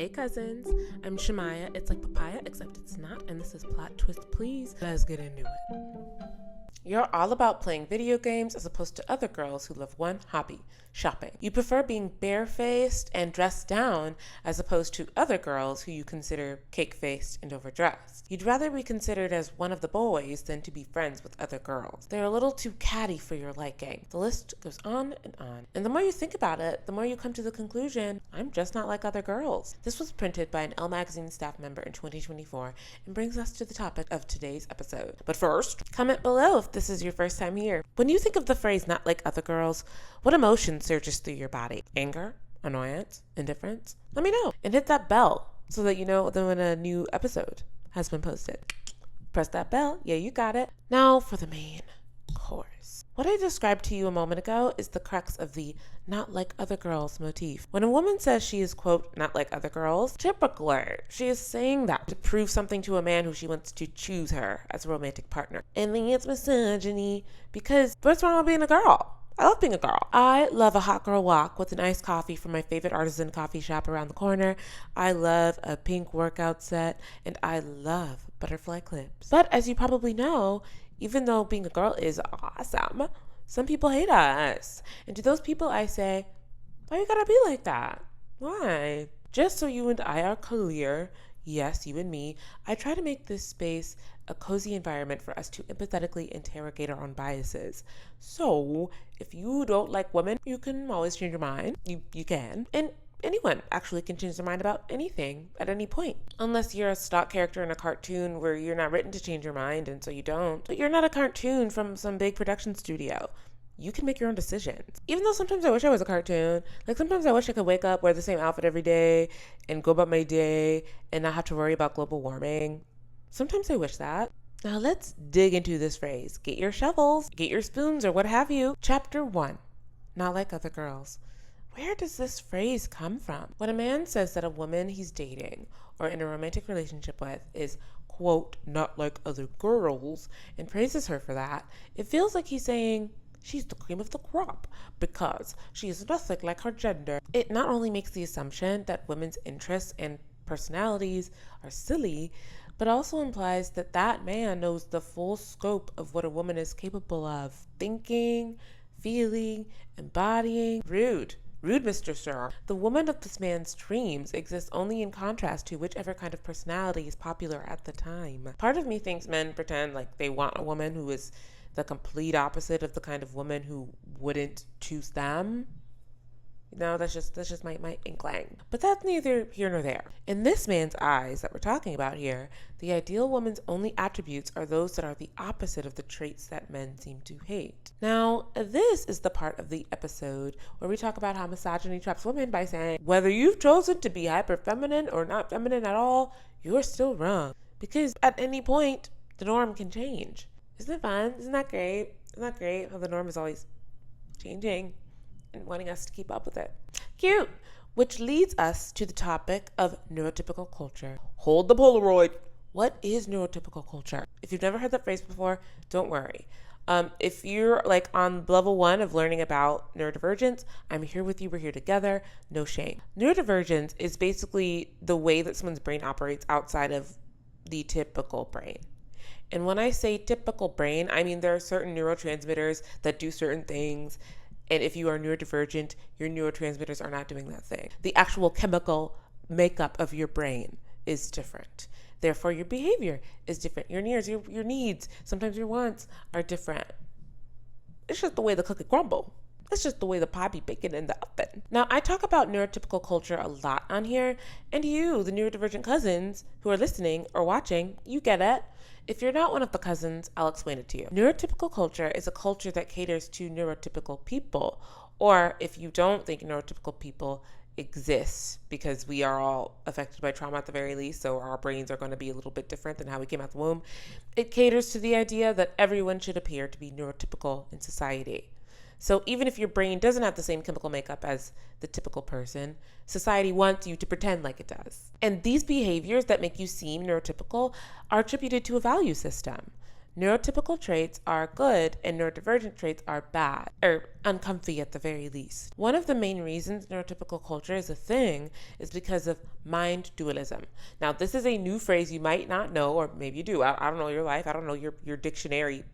Hey cousins, I'm Shemaya. It's like papaya, except it's not, and this is Plot Twist Please. Let's get into it. You're all about playing video games as opposed to other girls who love one hobby, shopping. You prefer being barefaced and dressed down as opposed to other girls who you consider cake-faced and overdressed. You'd rather be considered as one of the boys than to be friends with other girls. They're a little too catty for your liking. The list goes on and on. And the more you think about it, the more you come to the conclusion, I'm just not like other girls. This was printed by an Elle Magazine staff member in 2024 and brings us to the topic of today's episode. But first, comment below if this is your first time here. When you think of the phrase not like other girls, what emotion surges through your body? Anger? Annoyance? Indifference? Let me know. And hit that bell so that you know when a new episode has been posted. Press that bell. Yeah, you got it. Now for the main course. What I described to you a moment ago is the crux of the not like other girls motif. When a woman says she is, quote, not like other girls, typically she is saying that to prove something to a man who she wants to choose her as a romantic partner. And then it's misogyny because what's wrong with being a girl? I love being a girl. I love a hot girl walk with an iced coffee from my favorite artisan coffee shop around the corner. I love a pink workout set, and I love butterfly clips. But as you probably know, even though being a girl is awesome, some people hate us. And to those people I say, why you gotta be like that? Why? Just so you and I are clear, yes, you and me, I try to make this space a cozy environment for us to empathetically interrogate our own biases. So, if you don't like women, you can always change your mind. You can. And anyone actually can change their mind about anything at any point. Unless you're a stock character in a cartoon where you're not written to change your mind and so you don't. But you're not a cartoon from some big production studio. You can make your own decisions. Even though sometimes I wish I was a cartoon. Like sometimes I wish I could wake up, wear the same outfit every day, and go about my day and not have to worry about global warming. Sometimes I wish that. Now let's dig into this phrase. Get your shovels, get your spoons, or what have you. Chapter 1. Not like other girls. Where does this phrase come from? When a man says that a woman he's dating or in a romantic relationship with is, quote, not like other girls, and praises her for that, it feels like he's saying she's the cream of the crop because she is nothing like her gender. It not only makes the assumption that women's interests and personalities are silly, but also implies that that man knows the full scope of what a woman is capable of thinking, feeling, embodying. Rude, Mr. Sir. The woman of this man's dreams exists only in contrast to whichever kind of personality is popular at the time. Part of me thinks men pretend like they want a woman who is the complete opposite of the kind of woman who wouldn't choose them. No, that's just my inkling. But that's neither here nor there. In this man's eyes that we're talking about here, the ideal woman's only attributes are those that are the opposite of the traits that men seem to hate. Now, this is the part of the episode where we talk about how misogyny traps women by saying, whether you've chosen to be hyper feminine or not feminine at all, you're still wrong. Because at any point, the norm can change. Isn't it fun? Isn't that great? Isn't that great how the norm is always changing and wanting us to keep up with it? Cute! Which leads us to the topic of neurotypical culture. Hold the Polaroid. What is neurotypical culture? If you've never heard that phrase before, don't worry. If you're like on level 1 of learning about neurodivergence, I'm here with you. We're here together. No shame. Neurodivergence is basically the way that someone's brain operates outside of the typical brain. And when I say typical brain, I mean there are certain neurotransmitters that do certain things. And if you are neurodivergent, your neurotransmitters are not doing that thing. The actual chemical makeup of your brain is different. Therefore, your behavior is different. Your needs, sometimes your wants are different. It's just the way the cookie crumble. It's just the way the pie be baking in the oven. Now, I talk about neurotypical culture a lot on here. And you, the neurodivergent cousins who are listening or watching, you get it. If you're not one of the cousins, I'll explain it to you. Neurotypical culture is a culture that caters to neurotypical people. Or if you don't think neurotypical people exist because we are all affected by trauma at the very least, so our brains are going to be a little bit different than how we came out the womb, it caters to the idea that everyone should appear to be neurotypical in society. So even if your brain doesn't have the same chemical makeup as the typical person, society wants you to pretend like it does. And these behaviors that make you seem neurotypical are attributed to a value system. Neurotypical traits are good and neurodivergent traits are bad, or uncomfy at the very least. One of the main reasons neurotypical culture is a thing is because of mind dualism. Now, this is a new phrase you might not know, or maybe you do. I don't know your life. I don't know your dictionary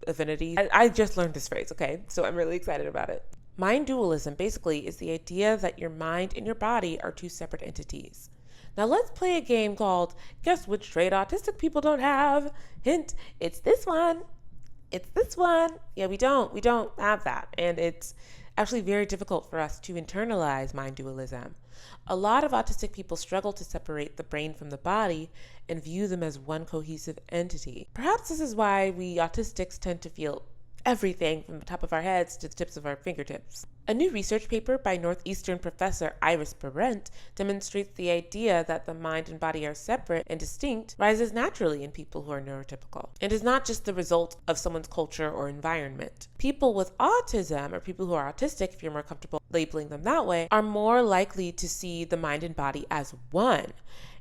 affinity. I just learned this phrase, okay? So I'm really excited about it. Mind dualism basically is the idea that your mind and your body are two separate entities. Now let's play a game called Guess Which Trait Autistic People Don't Have? Hint, it's this one. It's this one. Yeah, we don't have that. And it's actually very difficult for us to internalize mind dualism. A lot of autistic people struggle to separate the brain from the body and view them as one cohesive entity. Perhaps this is why we autistics tend to feel everything from the top of our heads to the tips of our fingertips. A new research paper by Northeastern professor Iris Berent demonstrates the idea that the mind and body are separate and distinct rises naturally in people who are neurotypical, and is not just the result of someone's culture or environment. People with autism, or people who are autistic, if you're more comfortable labeling them that way, are more likely to see the mind and body as one.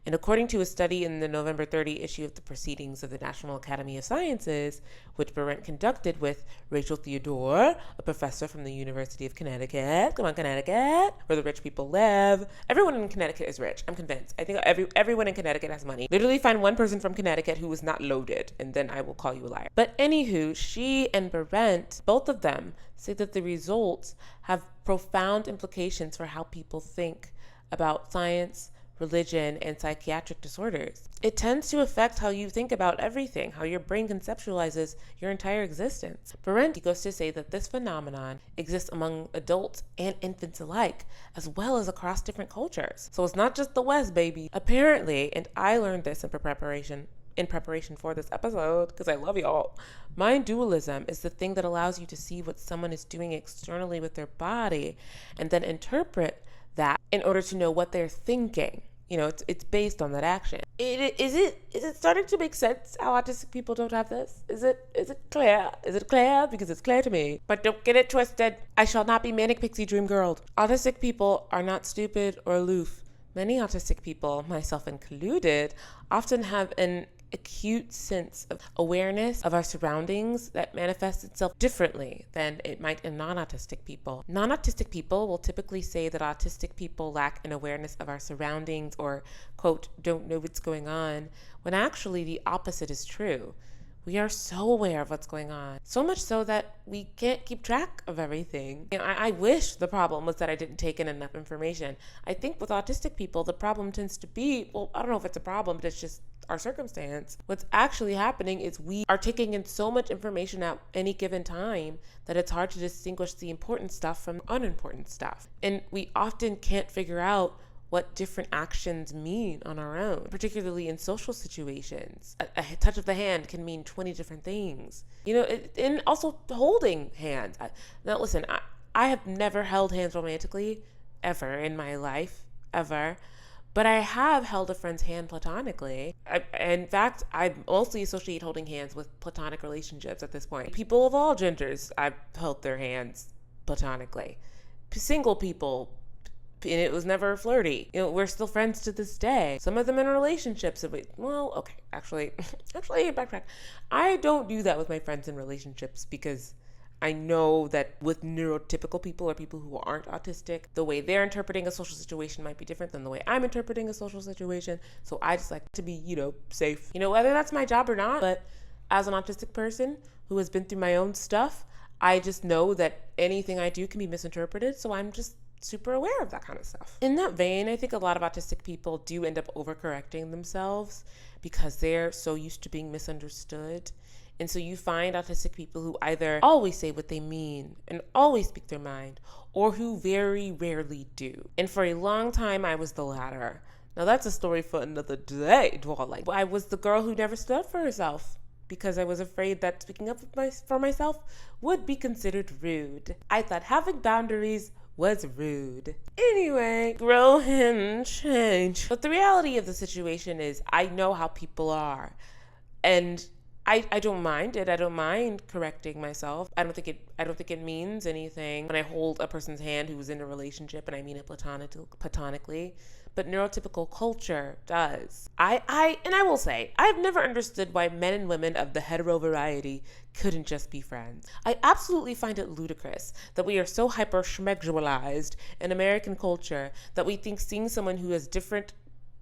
And according to a study in the November 30 issue of the Proceedings of the National Academy of Sciences, which Berent conducted with Rachel Theodore, a professor from the University of Connecticut, come on Connecticut, where the rich people live. Everyone in Connecticut is rich, I'm convinced. I think everyone in Connecticut has money. Literally find one person from Connecticut who is not loaded, and then I will call you a liar. But anywho, she and Berent, both of them, say that the results have profound implications for how people think about science, religion, and psychiatric disorders. It tends to affect how you think about everything, how your brain conceptualizes your entire existence. Berent goes to say that this phenomenon exists among adults and infants alike, as well as across different cultures. So it's not just the West, baby. Apparently, and I learned this in preparation for this episode, because I love y'all, mind dualism is the thing that allows you to see what someone is doing externally with their body and then interpret that in order to know what they're thinking. You know, it's based on that action. Is it starting to make sense how autistic people don't have this? Is it clear? Is it clear? Because it's clear to me. But don't get it twisted. I shall not be manic pixie dream girl. Autistic people are not stupid or aloof. Many autistic people, myself included, often have an acute sense of awareness of our surroundings that manifests itself differently than it might in non-autistic people. Non-autistic people will typically say that autistic people lack an awareness of our surroundings or, quote, don't know what's going on, when actually the opposite is true. We are so aware of what's going on, so much so that we can't keep track of everything. You know, I wish the problem was that I didn't take in enough information. I think with autistic people, the problem tends to be, well, I don't know if it's a problem, but it's just our circumstance. What's actually happening is we are taking in so much information at any given time that it's hard to distinguish the important stuff from unimportant stuff. And we often can't figure out what different actions mean on our own, particularly in social situations. A touch of the hand can mean 20 different things. You know, and also holding hands. Now listen, I have never held hands romantically, ever in my life, ever. But I have held a friend's hand platonically. In fact, I mostly associate holding hands with platonic relationships at this point. People of all genders, I've held their hands platonically. Single people, and it was never flirty. You know, we're still friends to this day. Some of them in relationships. Actually, backtrack. I don't do that with my friends in relationships because I know that with neurotypical people or people who aren't autistic, the way they're interpreting a social situation might be different than the way I'm interpreting a social situation. So I just like to be, safe. Whether that's my job or not, but as an autistic person who has been through my own stuff, I just know that anything I do can be misinterpreted. So I'm just super aware of that kind of stuff. In that vein, I think a lot of autistic people do end up overcorrecting themselves because they're so used to being misunderstood. And so you find autistic people who either always say what they mean and always speak their mind, or who very rarely do. And for a long time, I was the latter. Now that's a story for another day. I was the girl who never stood up for herself because I was afraid that speaking up for myself would be considered rude. I thought having boundaries was rude. Anyway, grow and change. But the reality of the situation is I know how people are. And I don't mind it. I don't mind correcting myself. I don't think it means anything when I hold a person's hand who's in a relationship and I mean it platonically. but neurotypical culture does. I will say, I've never understood why men and women of the hetero variety couldn't just be friends. I absolutely find it ludicrous that we are so hyper-schmegdualized in American culture that we think seeing someone who has different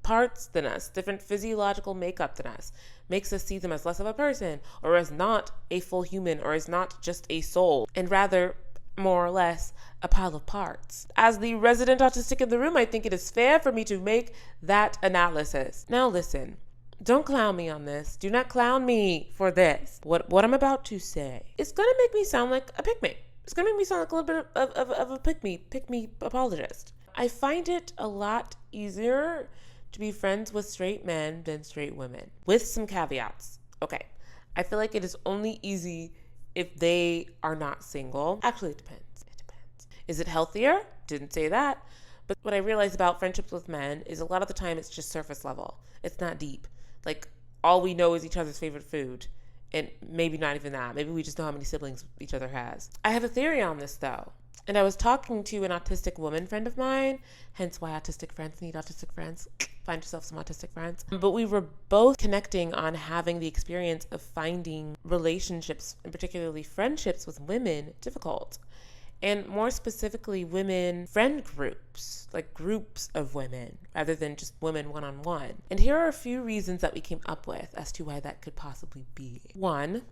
parts than us, different physiological makeup than us, makes us see them as less of a person, or as not a full human, or as not just a soul, and rather, more or less, a pile of parts. As the resident autistic in the room, I think it is fair for me to make that analysis. Now listen, don't clown me on this. Do not clown me for this. What I'm about to say is gonna make me sound like a pick-me. It's gonna make me sound like a little bit of a pick-me apologist. I find it a lot easier to be friends with straight men than straight women, with some caveats. Okay, I feel like it is only easy if they are not single. Actually, it depends. Is it healthier? Didn't say that. But what I realize about friendships with men is a lot of the time it's just surface level. It's not deep. Like, all we know is each other's favorite food. And maybe not even that. Maybe we just know how many siblings each other has. I have a theory on this, though. And I was talking to an autistic woman friend of mine, hence why autistic friends need autistic friends. Find yourself some autistic friends. But we were both connecting on having the experience of finding relationships, and particularly friendships with women, difficult. And more specifically, women friend groups, like groups of women, rather than just women one-on-one. And here are a few reasons that we came up with as to why that could possibly be. One,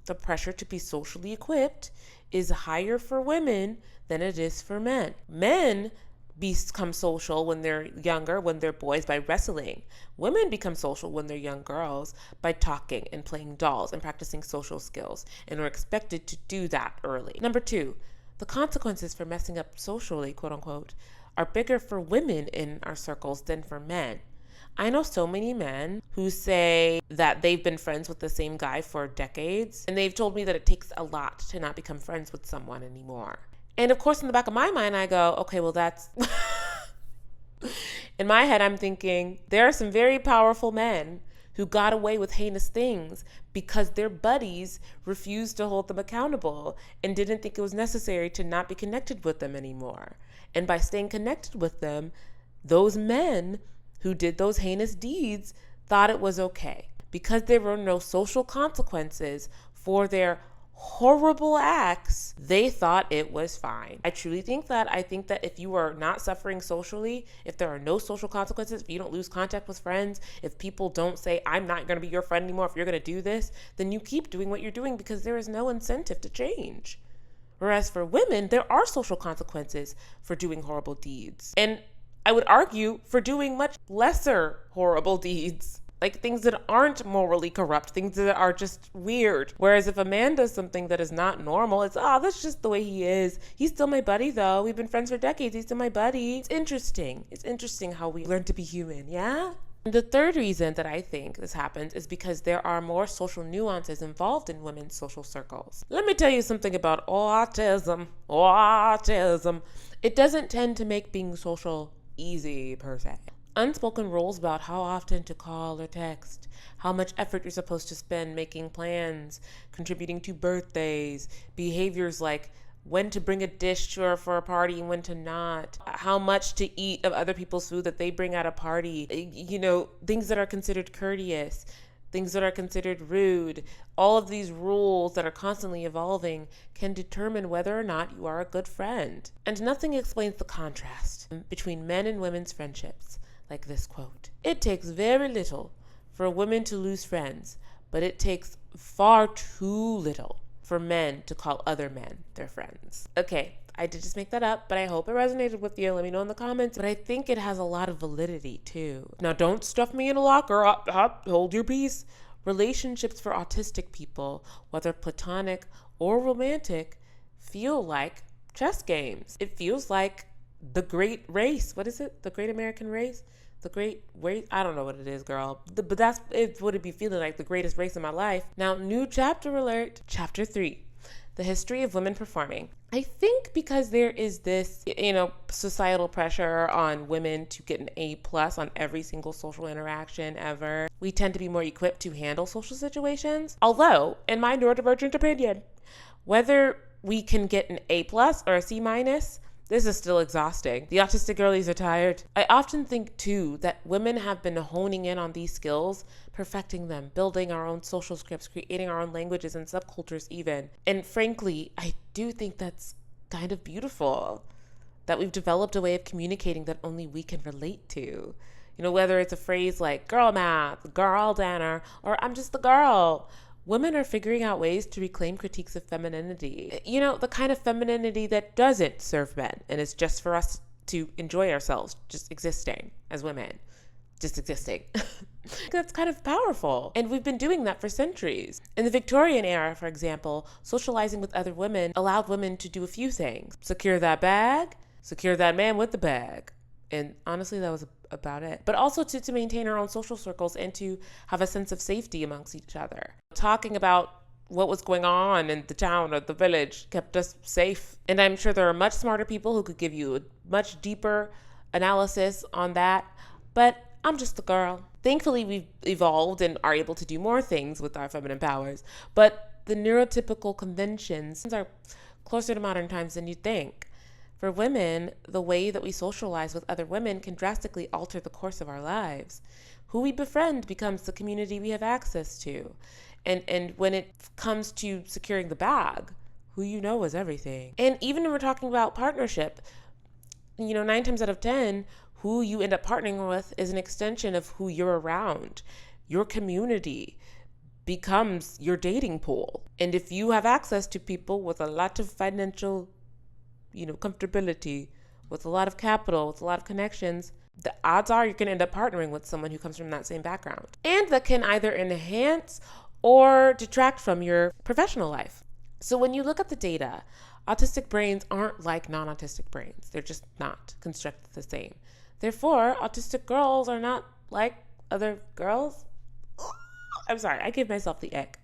the pressure to be socially equipped is higher for women than it is for men. Men become social when they're younger, when they're boys, by wrestling. Women become social when they're young girls by talking and playing dolls and practicing social skills, and are expected to do that early. Number two, the consequences for messing up socially, quote unquote, are bigger for women in our circles than for men. I know so many men who say that they've been friends with the same guy for decades, and they've told me that it takes a lot to not become friends with someone anymore. And of course, in the back of my mind, I go, okay, well, that's... In my head, I'm thinking, there are some very powerful men who got away with heinous things because their buddies refused to hold them accountable and didn't think it was necessary to not be connected with them anymore. And by staying connected with them, those men who did those heinous deeds thought it was okay because there were no social consequences for their horrible acts. They thought it was fine. I truly think that. I think that if you are not suffering socially, if there are no social consequences, if you don't lose contact with friends, if people don't say, I'm not going to be your friend anymore if you're going to do this, then you keep doing what you're doing because there is no incentive to change. Whereas for women, there are social consequences for doing horrible deeds. And I would argue for doing much lesser horrible deeds. Like things that aren't morally corrupt, things that are just weird. Whereas if a man does something that is not normal, it's, that's just the way he is. He's still my buddy though. We've been friends for decades. He's still my buddy. It's interesting. It's interesting how we learn to be human, yeah? The third reason that I think this happens is because there are more social nuances involved in women's social circles. Let me tell you something about autism. Autism. It doesn't tend to make being social easy per se. Unspoken rules about how often to call or text, how much effort you're supposed to spend making plans, contributing to birthdays, behaviors like when to bring a dish for a party and when to not, how much to eat of other people's food that they bring at a party, things that are considered courteous, things that are considered rude. All of these rules that are constantly evolving can determine whether or not you are a good friend. And nothing explains the contrast between men and women's friendships like this quote. It takes very little for women to lose friends, but it takes far too little for men to call other men their friends. Okay, I did just make that up, but I hope it resonated with you. Let me know in the comments. But I think it has a lot of validity too. Now, don't stuff me in a locker. Hold your peace. Relationships for autistic people, whether platonic or romantic, feel like chess games. It feels like the great race. What is it? The great American race? The great race? I don't know what it is, girl. But that's what it'd be feeling like, the greatest race in my life. Now, new chapter alert. Chapter 3. The history of women performing. I think because there is this, societal pressure on women to get an A+ on every single social interaction ever, we tend to be more equipped to handle social situations. Although, in my neurodivergent opinion, whether we can get an A+ or a C-, This is still exhausting. The autistic girlies are tired. I often think too that women have been honing in on these skills, perfecting them, building our own social scripts, creating our own languages and subcultures even. And frankly, I do think that's kind of beautiful, that we've developed a way of communicating that only we can relate to. Whether it's a phrase like girl math, girl dinner, or I'm just the girl. Women are figuring out ways to reclaim critiques of femininity. The kind of femininity that doesn't serve men and is just for us to enjoy ourselves, just existing as women, just existing. That's kind of powerful. And we've been doing that for centuries. In the Victorian era, for example, socializing with other women allowed women to do a few things. Secure that bag, secure that man with the bag. And honestly, that was about it. But also to maintain our own social circles and to have a sense of safety amongst each other. Talking about what was going on in the town or the village kept us safe. And I'm sure there are much smarter people who could give you a much deeper analysis on that. But I'm just the girl. Thankfully, we've evolved and are able to do more things with our feminine powers. But the neurotypical conventions are closer to modern times than you'd think. For women, the way that we socialize with other women can drastically alter the course of our lives. Who we befriend becomes the community we have access to. And when it comes to securing the bag, who you know is everything. And even when we're talking about partnership, 9 times out of 10, who you end up partnering with is an extension of who you're around. Your community becomes your dating pool. And if you have access to people with a lot of financial comfortability, with a lot of capital, with a lot of connections, the odds are you're going to end up partnering with someone who comes from that same background. And that can either enhance or detract from your professional life. So when you look at the data, autistic brains aren't like non-autistic brains. They're just not constructed the same. Therefore, autistic girls are not like other girls. I'm sorry, I gave myself the ick.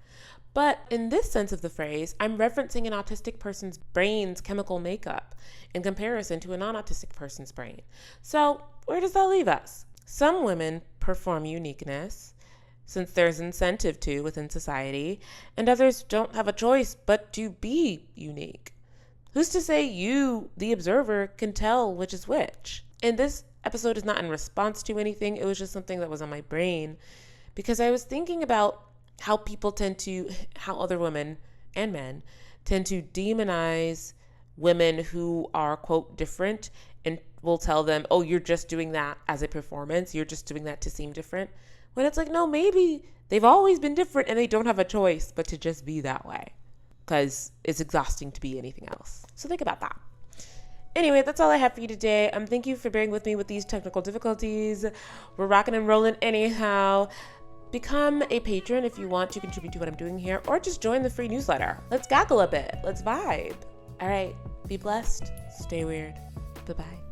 But in this sense of the phrase, I'm referencing an autistic person's brain's chemical makeup in comparison to a non-autistic person's brain. So where does that leave us? Some women perform uniqueness, since there's incentive to within society, and others don't have a choice but to be unique. Who's to say you, the observer, can tell which is which? And this episode is not in response to anything. It was just something that was on my brain because I was thinking about how other women and men tend to demonize women who are, quote, different, and will tell them, oh, you're just doing that as a performance. You're just doing that to seem different. When it's like, no, maybe they've always been different and they don't have a choice but to just be that way because it's exhausting to be anything else. So think about that. Anyway, that's all I have for you today. Thank you for bearing with me with these technical difficulties. We're rocking and rolling anyhow. Become a patron if you want to contribute to what I'm doing here, or just join the free newsletter. Let's gaggle a bit. Let's vibe. All right. Be blessed. Stay weird. Bye-bye.